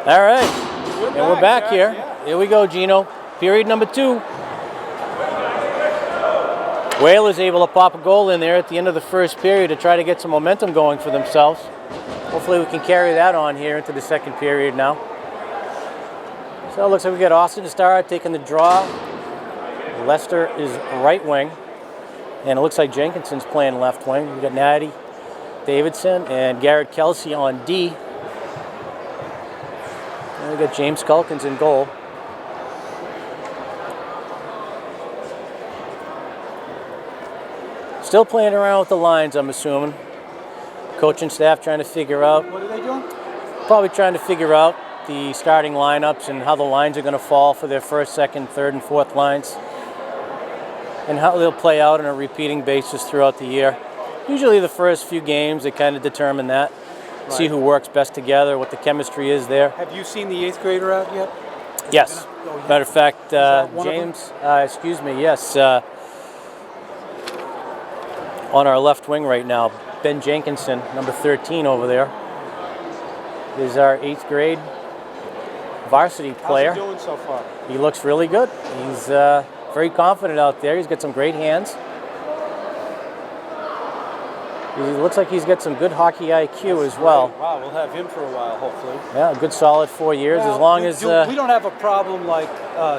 All right, and we're back here. Yeah. Here we go, Gino. Period number 2. Whalers able to pop a goal in there at the end of the first period to try to get some momentum going for themselves. Hopefully we can carry that on here into the second period now. So it looks like we got Austin Starr taking the draw. Lester is right wing. And it looks like Jenkinson's playing left wing. We got Natty Davidson and Garrett Kelsey on D. And we got James Culkins in goal. Still playing around with the lines, I'm assuming. Coaching staff trying to figure out. What are they doing? Probably trying to figure out the starting lineups and how the lines are going to fall for their first, second, third, and fourth lines. And how they'll play out on a repeating basis throughout the year. Usually the first few games, they kind of determine that. Right. See who works best together, what the chemistry is there. Have you seen the 8th grader out yet? Yes. Matter of fact, James, yes. On our left wing right now, Ben Jenkinson, number 13 over there, is our 8th grade varsity player. How's he doing so far? He looks really good. He's very confident out there. He's got some great hands. He looks like he's got some good hockey IQ as well. Wow, we'll have him for a while, hopefully. Yeah, a good solid 4 years, Now, as long as... we don't have a problem like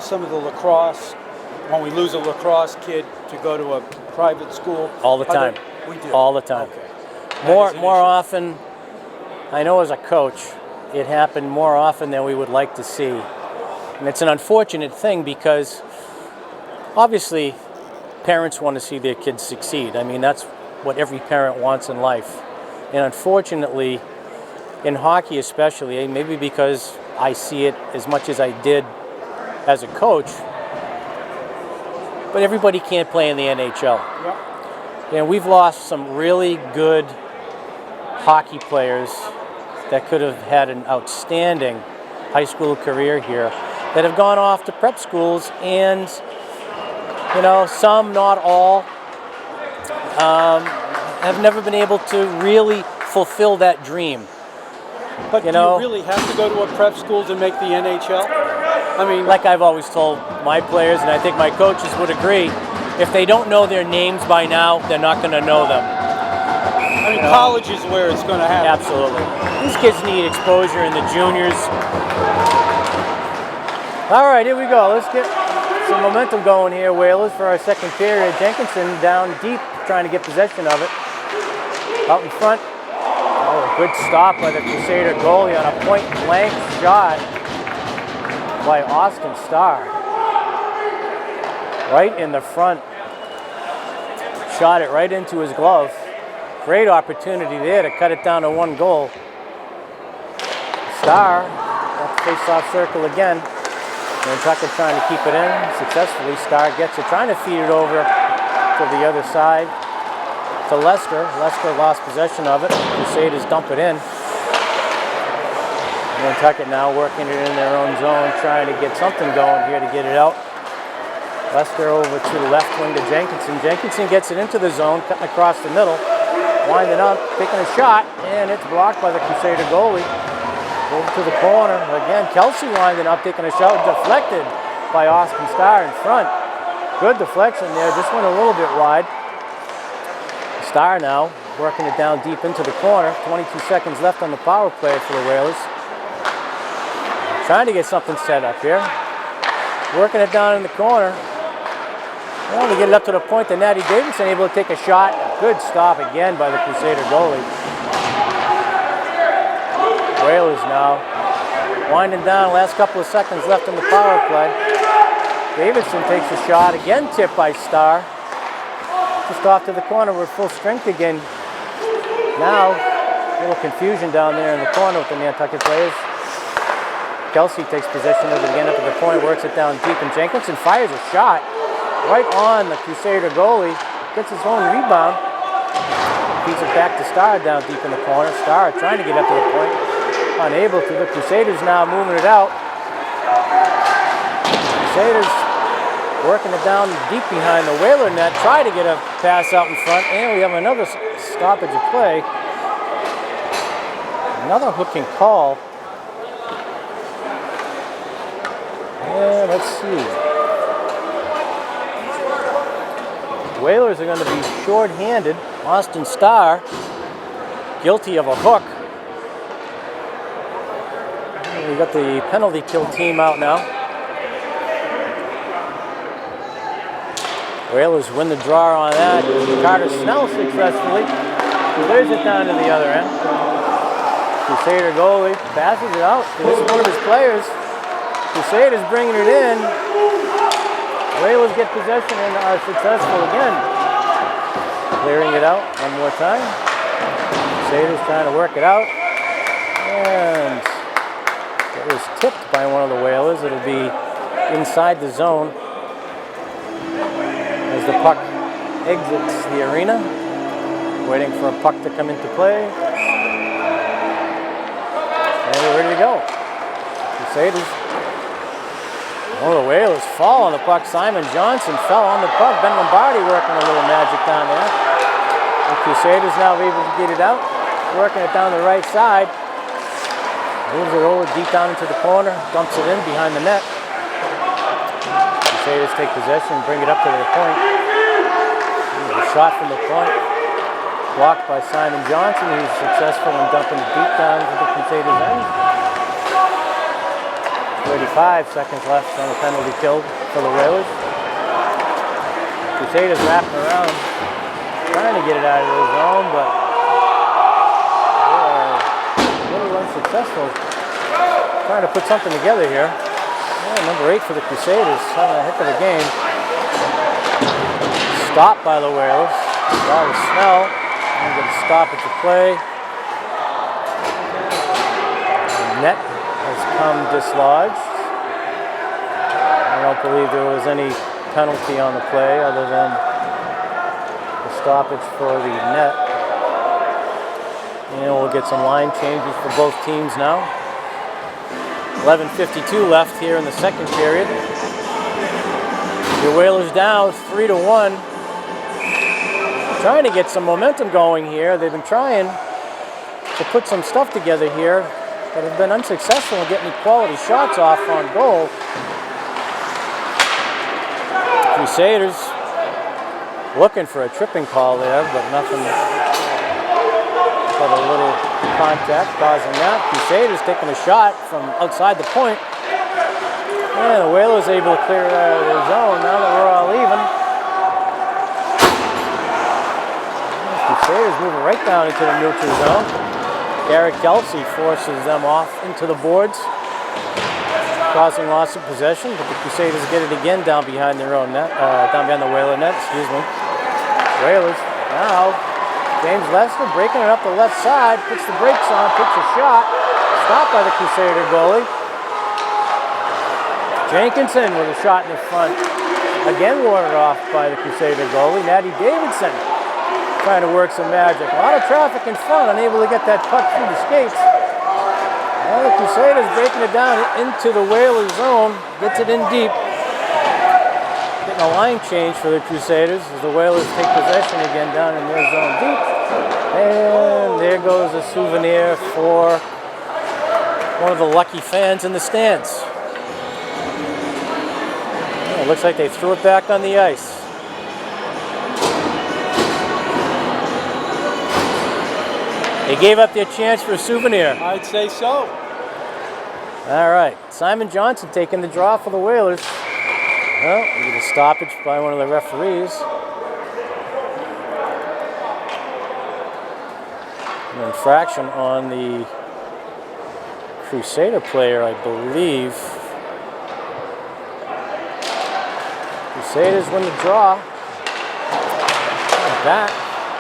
some of the lacrosse, when we lose a lacrosse kid to go to a private school. All the time. We do? All the time. Okay. More often, I know as a coach, it happened more often than we would like to see. And it's an unfortunate thing because obviously parents want to see their kids succeed. I mean, that's what every parent wants in life. And unfortunately, in hockey especially, maybe because I see it as much as I did as a coach, but everybody can't play in the NHL. Yep. And we've lost some really good hockey players that could have had an outstanding high school career here that have gone off to prep schools, and some, not all, have never been able to really fulfill that dream. But do you really have to go to a prep school to make the NHL? I mean, like I've always told my players, and I think my coaches would agree, if they don't know their names by now, they're not going to know them. I mean, college is where it's going to happen. Absolutely. These kids need exposure in the juniors. All right, here we go. Let's get some momentum going here, Whalers, for our second period. Jenkinson down deep, trying to get possession of it. Out in front. Oh, a good stop by the Crusader goalie on a point-blank shot by Austin Starr. Right in the front. Shot it right into his glove. Great opportunity there to cut it down to 1 goal. Starr at the face-off circle again. Nantucket trying to keep it in successfully. Starr gets it, trying to feed it over to the other side to Lester. Lester lost possession of it. Crusaders dump it in. Nantucket now working it in their own zone, trying to get something going here to get it out. Lester over to the left wing to Jenkinson. Jenkinson gets it into the zone, cutting across the middle. Winding up, taking a shot, and it's blocked by the Crusader goalie. Over to the corner. Again, Kelsey winding up, taking a shot, deflected by Austin Starr in front. Good deflection there, just went a little bit wide. Starr now working it down deep into the corner. 22 seconds left on the power play for the Whalers. Trying to get something set up here. Working it down in the corner. Well, to get it up to the point that Natty Davidson able to take a shot. Good stop again by the Crusader goalie. Whalers now winding down. Last couple of seconds left in the power play. Davidson takes a shot. Again tipped by Starr. Just off to the corner. We're full strength again. Now, a little confusion down there in the corner with the Nantucket players. Kelsey takes possession of it again up to the point, works it down deep, and Jenkinson fires a shot right on the Crusader goalie. Gets his own rebound. Feeds it back to Starr down deep in the corner. Starr trying to get up to the point. Unable to. The Crusaders now moving it out. Crusaders working it down deep behind the Whaler net. Try to get a pass out in front. And we have another stoppage of play. Another hooking call Let's see. Whalers are going to be short-handed. Austin Starr, guilty of a hook. We got the penalty kill team out now. Whalers win the draw on that. Carter Snell successfully clears it down to the other end. Crusader goalie passes it out to this one of his players. Crusaders bringing it in. Whalers get possession and are successful again. Clearing it out one more time. Crusaders trying to work it out. And it was tipped by one of the Whalers. It'll be inside the zone as the puck exits the arena. Waiting for a puck to come into play. And we're ready to go. Crusaders. One of the Whalers fall on the puck. Simon Johnson fell on the puck. Ben Lombardi working a little magic down there. The Crusaders now able to get it out. Working it down the right side. Moves it over deep down into the corner. Dumps it in behind the net. Crusaders take possession and bring it up to their point. A shot from the point. Blocked by Simon Johnson. He's successful in dumping it deep down to the Crusaders' end. 35 seconds left on the penalty kill for the Whalers. Crusaders wrapping around, trying to get it out of the zone, but they are a little unsuccessful. Trying to put something together here. Yeah, number 8 for the Crusaders, having a heck of a game. Stopped by the Whalers. That was Snell. I'm going to stop at the play. The net has come dislodged. I don't believe there was any penalty on the play other than the stoppage for the net. And we'll get some line changes for both teams now. 11:52 left here in the second period. The Whalers down 3-1. Trying to get some momentum going here. They've been trying to put some stuff together here, but have been unsuccessful in getting quality shots off on goal. Crusaders looking for a tripping call there, but nothing but a little contact causing that. Crusaders taking a shot from outside the point. And the Whalers able to clear it out of their zone. Now that we're all even. Crusaders moving right down into the neutral zone. Garrett Kelsey forces them off into the boards, causing loss of possession, but the Crusaders get it again down behind their own net, down behind the Whaler net, excuse me. Whalers now, James Lester breaking it up the left side, puts the brakes on, takes a shot, stopped by the Crusader goalie. Jenkinson with a shot in the front, again warded off by the Crusader goalie. Natty Davidson trying to work some magic. A lot of traffic in front, unable to get that puck through the skates. Well, the Crusaders breaking it down into the Whalers zone, gets it in deep. Getting a line change for the Crusaders as the Whalers take possession again down in their zone deep. And there goes a souvenir for one of the lucky fans in the stands. It looks like they threw it back on the ice. They gave up their chance for a souvenir. I'd say so. All right, Simon Johnson taking the draw for the Whalers. Well, we get a stoppage by one of the referees. An infraction on the Crusader player, I believe. Crusaders win the draw. Back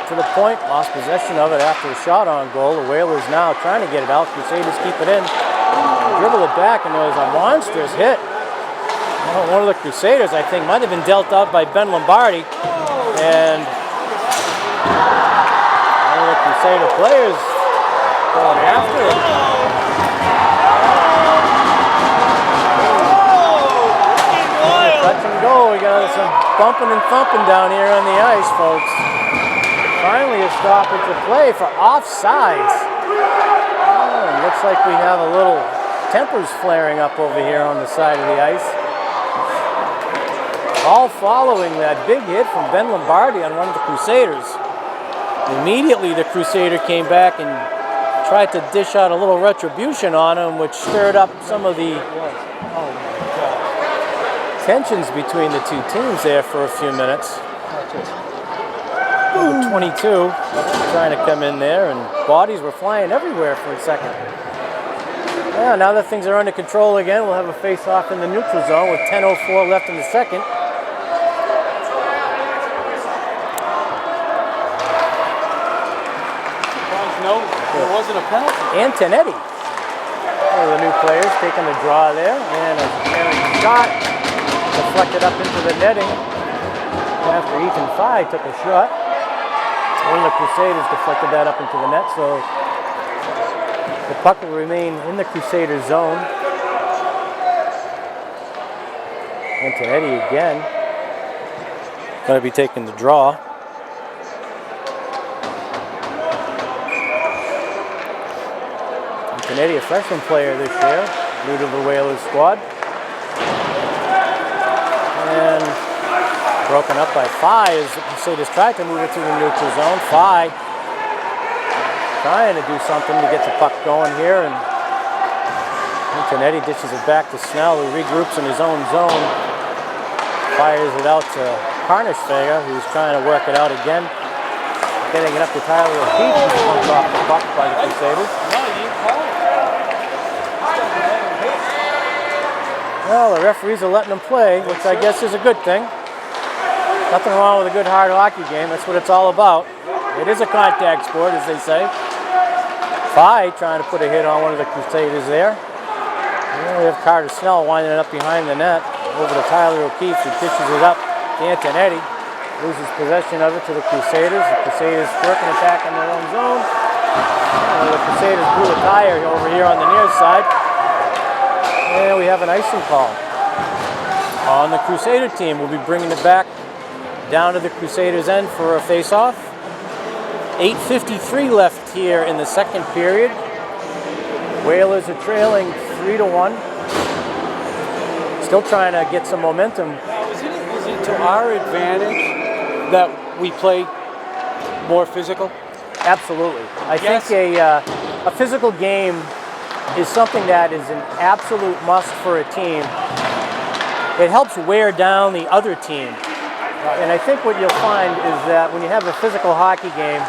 to the point, lost possession of it after a shot on goal. The Whalers now trying to get it out. Crusaders keep it in. Dribble it back, and there was a monstrous hit. Well, one of the Crusaders, I think, might have been dealt out by Ben Lombardi. And one of the Crusader players going after it. Touch and go. We got some bumping and thumping down here on the ice, folks. Finally a stoppage of play for offsides. Oh, looks like we have a little tempers flaring up over here on the side of the ice. All following that big hit from Ben Lombardi on one of the Crusaders. Immediately the Crusader came back and tried to dish out a little retribution on him, which stirred up some of the tensions between the two teams there for a few minutes. Number 22 trying to come in there, and bodies were flying everywhere for a second. Yeah, now that things are under control again, we'll have a face-off in the neutral zone with 10:04 left in the second. No, there wasn't a penalty. Antonetti, one of the new players, taking the draw there, and a shot deflected up into the netting after Ethan Fye took a shot. One of the Crusaders deflected that up into the net, so the puck will remain in the Crusader zone. Antonetti again, going to be taking the draw. Antonetti, a freshman player this year, new to the Whalers squad. And broken up by Fye as the Crusaders tried to move it to the neutral zone. Fye trying to do something to get the puck going here, and Antonetti dishes it back to Snell, who regroups in his own zone. Fires it out to Harnischfeger, who's trying to work it out again. Getting it up to Tyler O'Keefe, who's punched off the puck by the Crusaders. Well, the referees are letting them play, which I guess is a good thing. Nothing wrong with a good hard hockey game. That's what it's all about. It is a contact sport, as they say. Fye trying to put a hit on one of the Crusaders there. And we have Carter Snell winding it up behind the net. Over to Tyler O'Keefe, who dishes it up to Antonetti. Loses possession of it to the Crusaders. The Crusaders working it back in their own zone. And the Crusaders blew a tire over here on the near side. And we have an icing call on the Crusader team. We'll be bringing it back down to the Crusaders' end for a face-off. 8:53 left here in the second period. Whalers are trailing 3-1. Still trying to get some momentum. Is it to our advantage that we play more physical? Absolutely. I Yes. think a physical game is something that is an absolute must for a team. It helps wear down the other team. And I think what you'll find is that when you have a physical hockey game,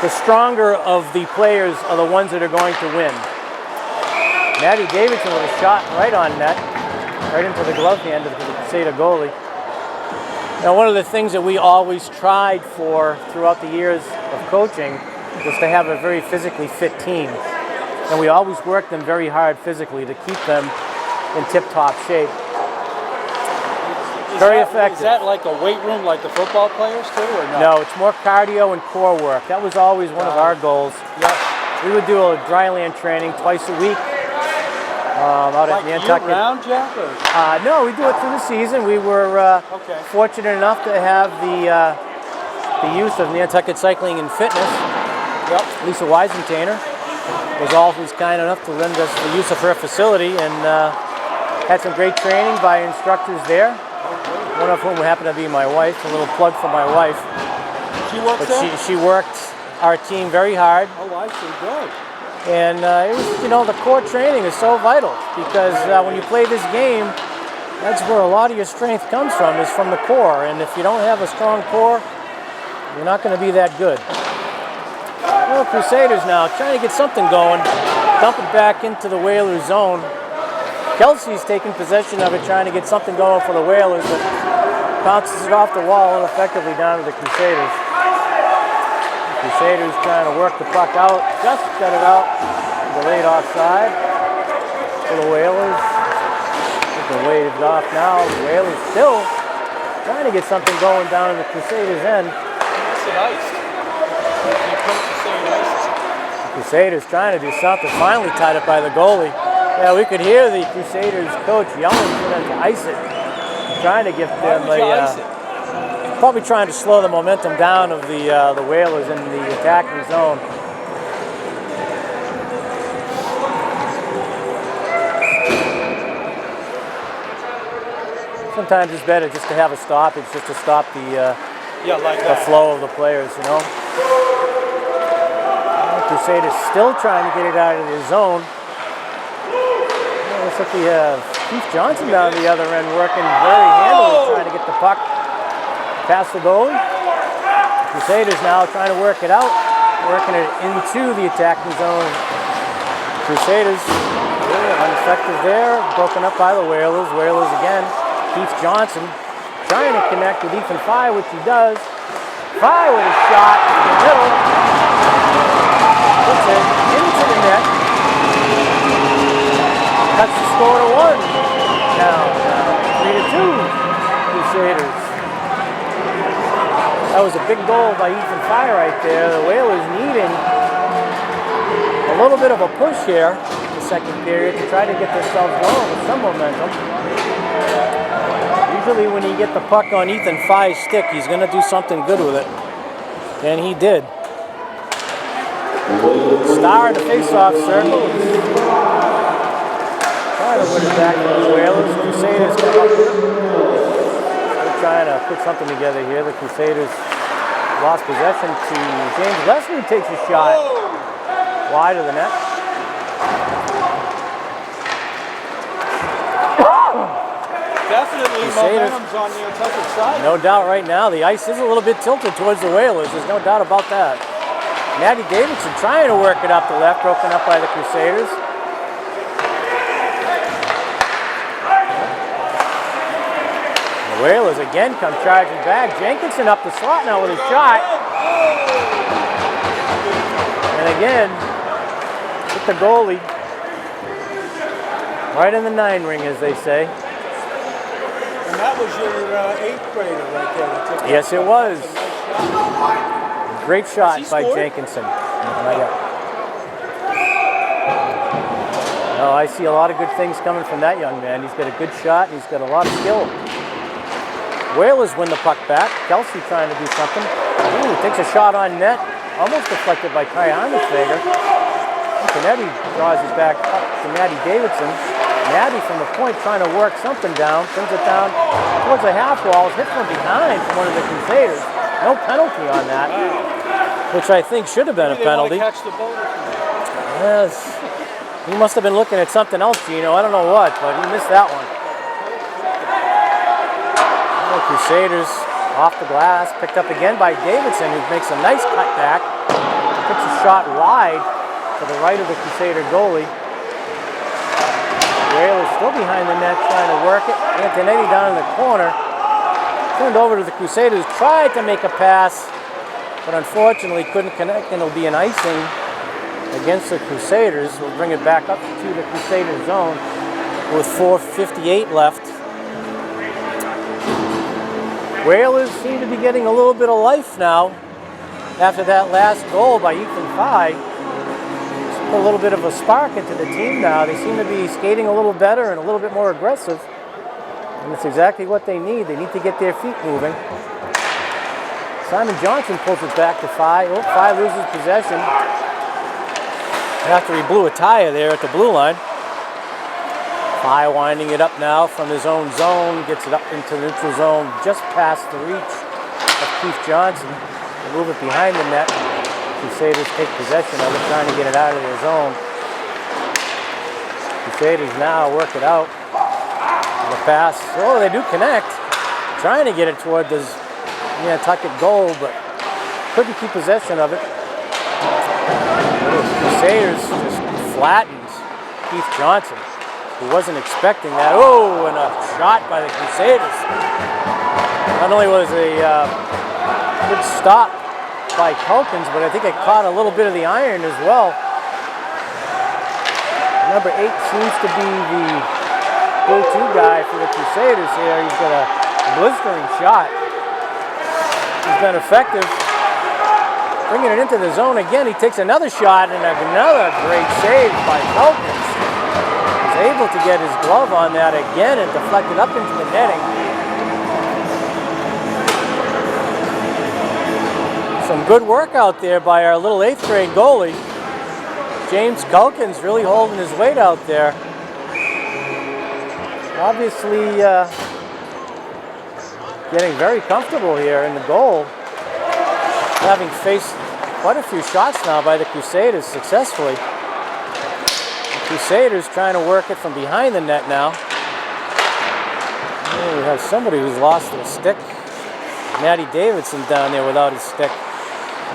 the stronger of the players are the ones that are going to win. Matty Davidson with a shot right on net, right into the glove hand of the Crusader goalie. Now, one of the things that we always tried for throughout the years of coaching was to have a very physically fit team. And we always worked them very hard physically to keep them in tip-top shape. Very effective. Is that like a weight room like the football players too, or no? No, it's more cardio and core work. That was always one of our goals. Yep. We would do a dry land training twice a week out at Like Nantucket. year-round, Jack? Or? No, we do it through the season. We were fortunate enough to have the youth of Nantucket Cycling and Fitness. Yep. Lisa Weisentainer was always kind enough to lend us the use of her facility, and had some great training by instructors there. One of whom happened to be my wife. A little plug for my wife. She works But there? she worked our team very hard. Oh, I see. Good. And it was, the core training is so vital because when you play this game, that's where a lot of your strength comes from, is from the core. And if you don't have a strong core, you're not going to be that good. Well, Crusaders now trying to get something going, dump it back into the Whalers zone. Kelsey's taking possession of it, trying to get something going for the Whalers, but bounces it off the wall ineffectively down to the Crusaders. Crusaders trying to work the puck out, just got it out, delayed offside for the Whalers. It's been waved off now. The Whalers still trying to get something going down in the Crusaders' end. The Crusaders trying to do something, finally tied up by the goalie. Yeah, we could hear the Crusaders coach yelling for them to ice it, trying to give them probably trying to slow the momentum down of the Whalers in the attacking zone. Sometimes it's better just to have a stoppage, just to stop the Yeah, like the that. flow of the players, you know. Crusaders still trying to get it out of their zone. Looks like we have Keith Johnson down the other end working very handily, trying to get the puck past the goalie. Crusaders now trying to work it out, working it into the attacking zone. Crusaders unaffected there, broken up by the Whalers. Whalers again. Keith Johnson trying to connect with Ethan Fye, which he does. Fye with a shot in the middle. Puts it into the net. That's the score to 1. Now 3-2 Crusaders. That was a big goal by Ethan Fye right there. The Whalers needing a little bit of a push here in the second period to try to get themselves going with some momentum. Usually when you get the puck on Ethan Fye's stick, he's going to do something good with it. And he did. Star in the face-off circle. Trying to win it back to the Whalers. Crusaders come up. They're trying to put something together here. The Crusaders lost possession to James Leslie, who takes a shot wide of the net. Definitely Crusaders. momentum's on the Nantucket side. No doubt right now. The ice is a little bit tilted towards the Whalers. There's no doubt about that. Maddie Davidson trying to work it up the left, broken up by the Crusaders. The Whalers again come charging back. Jenkinson up the slot now with a shot. And again, hit the goalie. Right in the 9 ring, as they say. And that was your 8th grader right there. That took Yes, it was. Great shot Has he by scored? Jenkinson. Not yet. No, I see a lot of good things coming from that young man. He's got a good shot, and he's got a lot of skill. Whalers win the puck back. Kelsey trying to do something. Ooh, takes a shot on net. Almost deflected by Kai Heimerschwager. Canetti draws it back up to Maddie Davidson. Maddie from the point trying to work something down. Brings it down towards the half wall. Hit from behind from one of the Crusaders. No penalty on that. Which I think should have been a Maybe they wanna penalty. catch the boat. Yes. He must have been looking at something else, Gino. I don't know what, but he missed that one. The Crusaders off the glass, picked up again by Davidson, who makes a nice cutback. Puts a shot wide to the right of the Crusader goalie. Whalers still behind the net, trying to work it. Antonetti down in the corner. Turned over to the Crusaders, tried to make a pass, but unfortunately couldn't connect, and it'll be an icing against the Crusaders. We'll bring it back up to the Crusader zone with 4:58 left. Whalers seem to be getting a little bit of life now after that last goal by Ethan Fye. It's put a little bit of a spark into the team now. They seem to be skating a little better and a little bit more aggressive. And it's exactly what they need. They need to get their feet moving. Simon Johnson pulls it back to Fye. Oh, Fye loses possession after he blew a tire there at the blue line. Fye winding it up now from his own zone, gets it up into the neutral zone, just past the reach of Keith Johnson. They move it behind the net. Crusaders take possession of it, trying to get it out of their zone. Crusaders now work it out. The pass, oh, they do connect. Trying to get it toward the Nantucket goal, but couldn't keep possession of it. Crusaders just flattened Keith Johnson, who wasn't expecting that. Oh, and a shot by the Crusaders. Not only was a good stop by Culkins, but I think it caught a little bit of the iron as well. Number 8 seems to be the go-to guy for the Crusaders here. He's got a blistering shot. He's been effective. Bringing it into the zone again. He takes another shot and another great save by Culkins. He's able to get his glove on that again and deflect it up into the netting. Some good work out there by our little 8th grade goalie. James Culkins really holding his weight out there. Obviously getting very comfortable here in the goal, having faced quite a few shots now by the Crusaders successfully. The Crusaders trying to work it from behind the net now. And we have somebody who's lost their stick. Matty Davidson down there without his stick.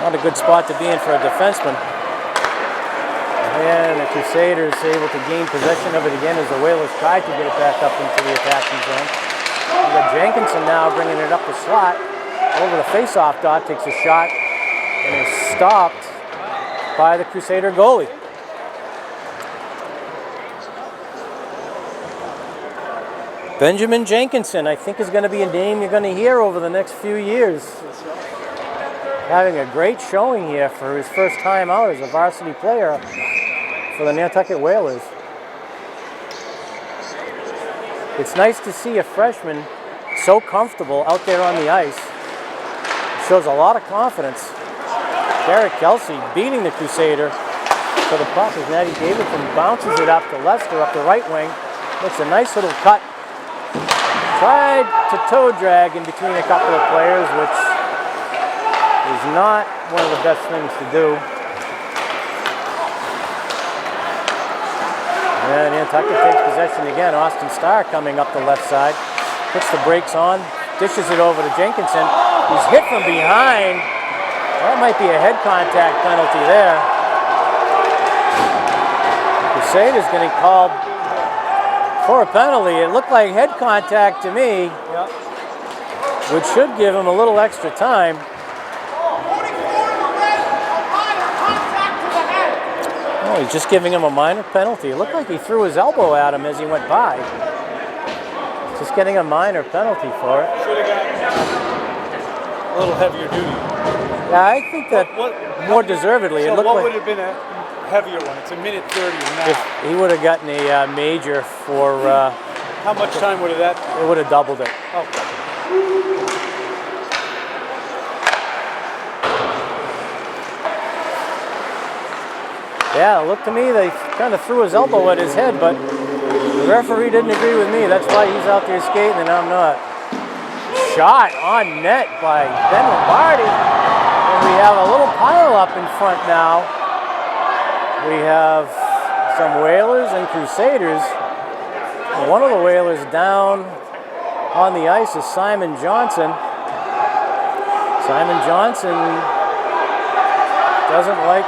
Not a good spot to be in for a defenseman. And the Crusaders able to gain possession of it again as the Whalers tried to get it back up into the attacking zone. We've got Jenkinson now bringing it up the slot. Over the face-off dot, takes a shot and is stopped by the Crusader goalie. Benjamin Jenkinson, I think, is going to be a name you're going to hear over the next few years. Having a great showing here for his first time out as a varsity player for the Nantucket Whalers. It's nice to see a freshman so comfortable out there on the ice. It shows a lot of confidence. Derek Kelsey beating the Crusader to the puck as Matty Davidson bounces it up to Lester up the right wing. Makes a nice little cut. Tried to toe drag in between a couple of players, which is not one of the best things to do. And Nantucket takes possession again. Austin Starr coming up the left side. Puts the brakes on. Dishes it over to Jenkinson. He's hit from behind. That might be a head contact penalty there. Crusaders getting called for a penalty. It looked like head contact to me, which should give him a little extra time. Oh, he's just giving him a minor penalty. It looked like he threw his elbow at him as he went by. Just getting a minor penalty for it. Should have got a little heavier duty. Yeah, I think that more deservedly. So it looked what like would have been a heavier one? It's a minute 30 now. if he would have gotten a major for, How much time would have that been? it would have doubled it. Okay. Yeah, it looked to me they kind of threw his elbow at his head, but the referee didn't agree with me. That's why he's out there skating and I'm not. Shot on net by Ben Lombardi. And we have a little pile up in front now. We have some Whalers and Crusaders. One of the Whalers down on the ice is Simon Johnson. Simon Johnson doesn't like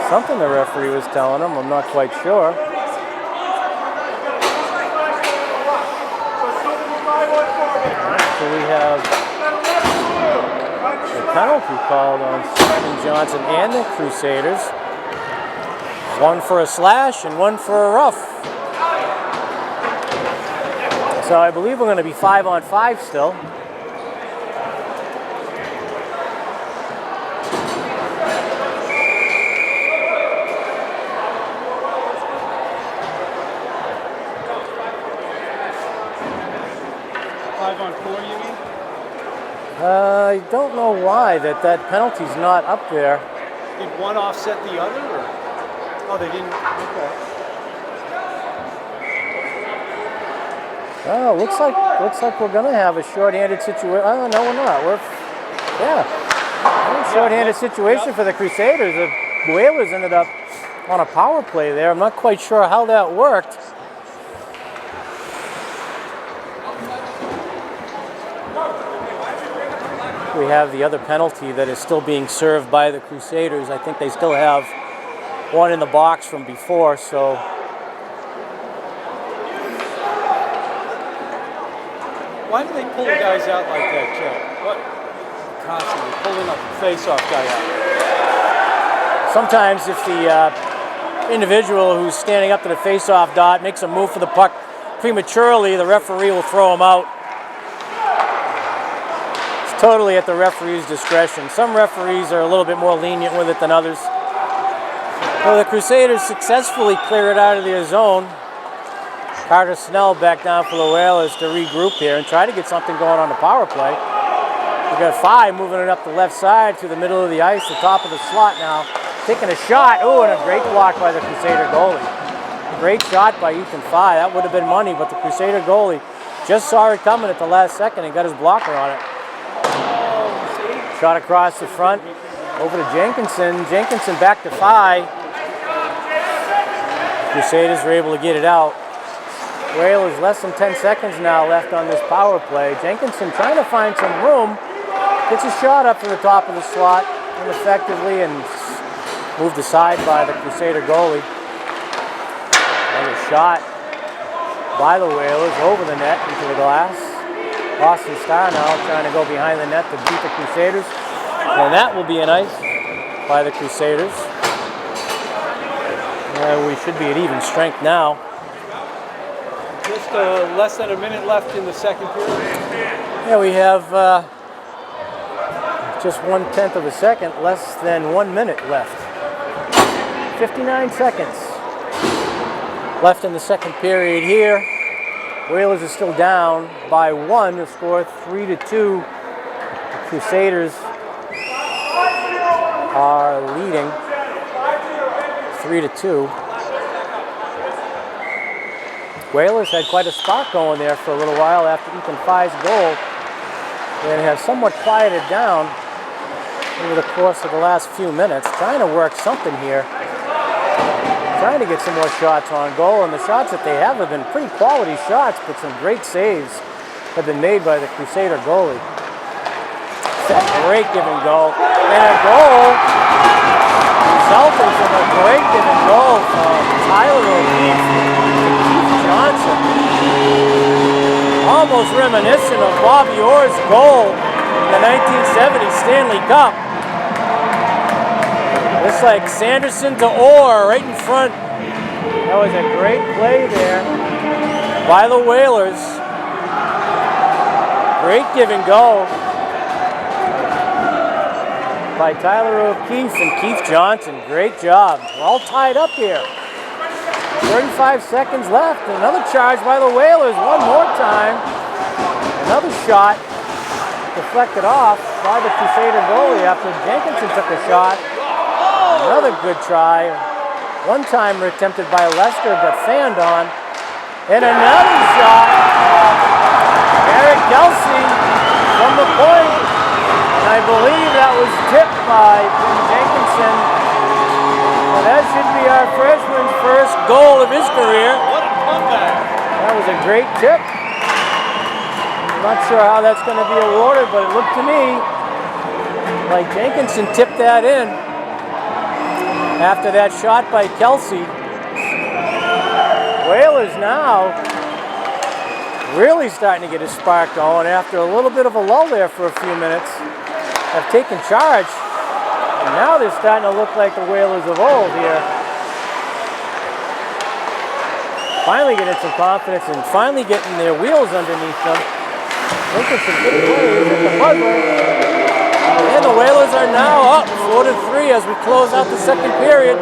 something the referee was telling him. I'm not quite sure. So we have a penalty called on Simon Johnson and the Crusaders. One for a slash and one for a rough. So I believe we're going to be 5-on-5 still. I don't know why that penalty's not up there. Did one offset the other? Or? Oh, they didn't. Okay. Oh, looks like we're gonna have a shorthanded situation. Oh no, we're not. Shorthanded situation for the Crusaders. The Whalers ended up on a power play there. I'm not quite sure how that worked. We have the other penalty that is still being served by the Crusaders. I think they still have one in the box from before, so. Why do they pull the guys out like that, Joe? What? Constantly pulling up the face-off guy out. Sometimes if the individual who's standing up to the face-off dot makes a move for the puck prematurely, the referee will throw him out. Totally at the referee's discretion. Some referees are a little bit more lenient with it than others. So the Crusaders successfully clear it out of their zone. Carter Snell back down for the Whalers to regroup here and try to get something going on the power play. We've got Fye moving it up the left side to the middle of the ice, the top of the slot now. Taking a shot. Oh, and a great block by the Crusader goalie. Great shot by Ethan Fye. That would have been money, but the Crusader goalie just saw it coming at the last second and got his blocker on it. Shot across the front, over to Jenkinson. Jenkinson back to Phi. Crusaders were able to get it out. Whalers less than 10 seconds now left on this power play. Jenkinson trying to find some room. Gets a shot up to the top of the slot ineffectively and moved aside by the Crusader goalie. Another shot by the Whalers over the net into the glass. Boston Star now trying to go behind the net to beat the Crusaders. And that will be an ice by the Crusaders. We should be at even strength now. Just less than a minute left in the second period. Yeah, we have just 1/10 of a second, less than 1 minute left. 59 seconds left in the second period here. Whalers are still down by 1. The score 3-2. The Crusaders are leading 3-2. Whalers had quite a spark going there for a little while after Ethan Phi's goal. They have somewhat quieted down over the course of the last few minutes, trying to work something here, trying to get some more shots on goal, and the shots that they have been pretty quality shots, but some great saves have been made by the Crusader goalie. That great give and go, and a goal resulting from a great give and go from Tyler O'Keefe to Keith Johnson. Almost reminiscent of Bobby Orr's goal in the 1970 Stanley Cup. Looks like Sanderson to Orr right in front. That was a great play there by the Whalers. Great give and go by Tyler O'Keefe and Keith Johnson. Great job. We're all tied up here. 35 seconds left. Another charge by the Whalers one more time. Another shot deflected off by the Crusader goalie after Jenkinson took a shot. Another good try. One-timer attempted by Lester but fanned on. And another shot. Eric Kelsey from the point. And I believe that was tipped by Jenkinson. And that should be our freshman's first goal of his career. What a comeback. That was a great tip. I'm not sure how that's going to be awarded, but it looked to me like Jenkinson tipped that in after that shot by Kelsey. Whalers now really starting to get a spark going after a little bit of a lull there for a few minutes. Have taken charge, and now they're starting to look like the Whalers of old here. Finally getting some confidence and finally getting their wheels underneath them. Making some good plays at the buzzer. And the Whalers are now up 4-3 as we close out the second period.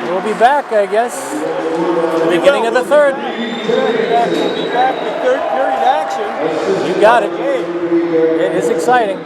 We'll be back, I guess, at the beginning of the third. We'll be back with third period action. You got it. It is exciting.